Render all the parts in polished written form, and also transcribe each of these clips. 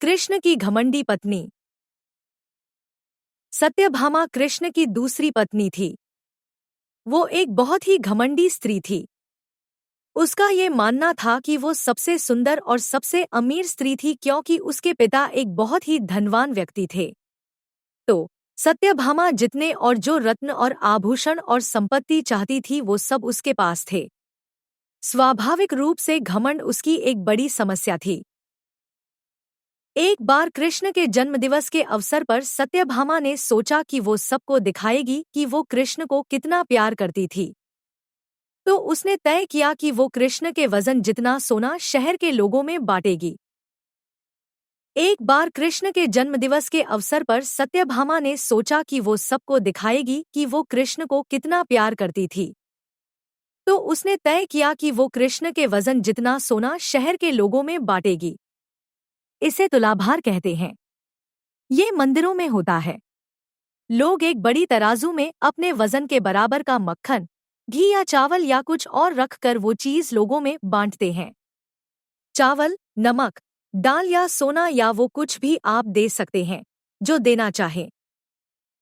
कृष्ण की घमंडी पत्नी। सत्यभामा कृष्ण की दूसरी पत्नी थी। वो एक बहुत ही घमंडी स्त्री थी। उसका ये मानना था कि वो सबसे सुंदर और सबसे अमीर स्त्री थी क्योंकि उसके पिता एक बहुत ही धनवान व्यक्ति थे। तो सत्यभामा जितने और जो रत्न और आभूषण और संपत्ति चाहती थी वो सब उसके पास थे। स्वाभाविक रूप से घमंड उसकी एक बड़ी समस्या थी। एक बार कृष्ण के जन्मदिवस के अवसर पर सत्यभामा ने सोचा कि वो सबको दिखाएगी कि वो कृष्ण को कितना प्यार करती थी। तो उसने तय किया कि वो कृष्ण के वजन जितना सोना शहर के लोगों में बांटेगी। एक बार कृष्ण के जन्मदिवस के अवसर पर सत्यभामा ने सोचा कि वो सबको दिखाएगी कि वो कृष्ण को कितना प्यार करती थी। तो उसने तय किया कि वो कृष्ण के वजन जितना सोना शहर के लोगों में बांटेगी। इसे तुलाभार कहते हैं। ये मंदिरों में होता है। लोग एक बड़ी तराजू में अपने वजन के बराबर का मक्खन, घी या चावल या कुछ और रखकर वो चीज लोगों में बांटते हैं। चावल, नमक, दाल या सोना या वो कुछ भी आप दे सकते हैं जो देना चाहे।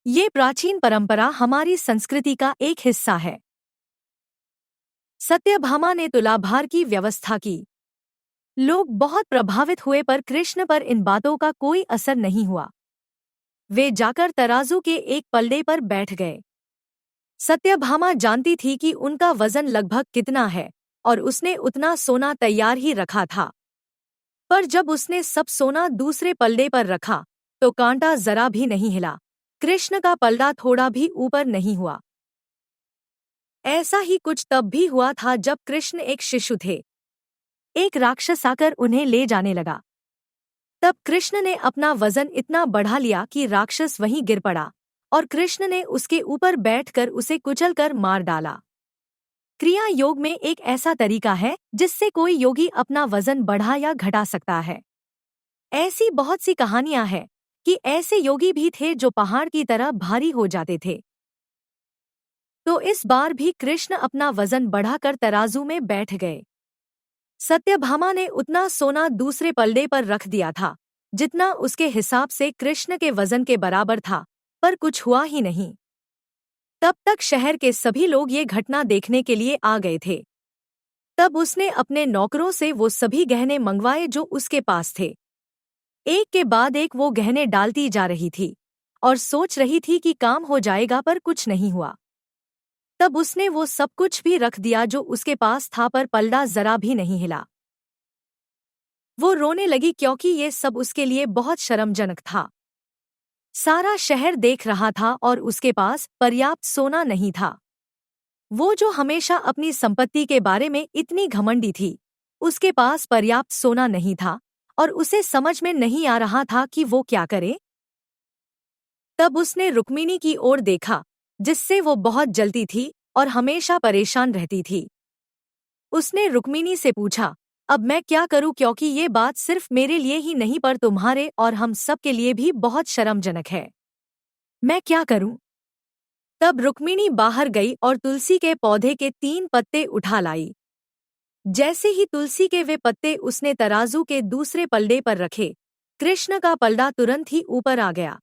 ये प्राचीन परंपरा हमारी संस्कृति का एक हिस्सा है। सत्यभामा ने तुलाभार की व्यवस्था की। लोग बहुत प्रभावित हुए पर कृष्ण पर इन बातों का कोई असर नहीं हुआ। वे जाकर तराजू के एक पल्ले पर बैठ गए। सत्यभामा जानती थी कि उनका वजन लगभग कितना है और उसने उतना सोना तैयार ही रखा था। पर जब उसने सब सोना दूसरे पल्ले पर रखा तो कांटा जरा भी नहीं हिला। कृष्ण का पल्ला थोड़ा भी ऊपर नहीं हुआ। ऐसा ही कुछ तब भी हुआ था जब कृष्ण एक शिशु थे। एक राक्षस आकर उन्हें ले जाने लगा। तब कृष्ण ने अपना वजन इतना बढ़ा लिया कि राक्षस वहीं गिर पड़ा और कृष्ण ने उसके ऊपर बैठकर उसे कुचलकर मार डाला। क्रिया योग में एक ऐसा तरीका है जिससे कोई योगी अपना वजन बढ़ा या घटा सकता है। ऐसी बहुत सी कहानियां हैं कि ऐसे योगी भी थे जो पहाड़ की तरह भारी हो जाते थे। तो इस बार भी कृष्ण अपना वजन बढ़ाकर तराजू में बैठ गए। सत्यभामा ने उतना सोना दूसरे पल्ले पर रख दिया था जितना उसके हिसाब से कृष्ण के वजन के बराबर था, पर कुछ हुआ ही नहीं। तब तक शहर के सभी लोग ये घटना देखने के लिए आ गए थे। तब उसने अपने नौकरों से वो सभी गहने मंगवाए जो उसके पास थे। एक के बाद एक वो गहने डालती जा रही थी और सोच रही थी कि काम हो जाएगा, पर कुछ नहीं हुआ। तब उसने वो सब कुछ भी रख दिया जो उसके पास था, पर पल्ला जरा भी नहीं हिला। वो रोने लगी क्योंकि ये सब उसके लिए बहुत शर्मजनक था। सारा शहर देख रहा था और उसके पास पर्याप्त सोना नहीं था। वो जो हमेशा अपनी संपत्ति के बारे में इतनी घमंडी थी, उसके पास पर्याप्त सोना नहीं था और उसे समझ में नहीं आ रहा था कि वो क्या करे। तब उसने रुक्मिणी की ओर देखा, जिससे वो बहुत जलती थी और हमेशा परेशान रहती थी। उसने रुक्मिणी से पूछा, अब मैं क्या करूं, क्योंकि ये बात सिर्फ मेरे लिए ही नहीं पर तुम्हारे और हम सब के लिए भी बहुत शर्मजनक है। मैं क्या करूं? तब रुक्मिणी बाहर गई और तुलसी के पौधे के 3 पत्ते उठा लाई। जैसे ही तुलसी के वे पत्ते उसने तराजू के दूसरे पल्ले पर रखे, कृष्ण का पल्ला तुरंत ही ऊपर आ गया।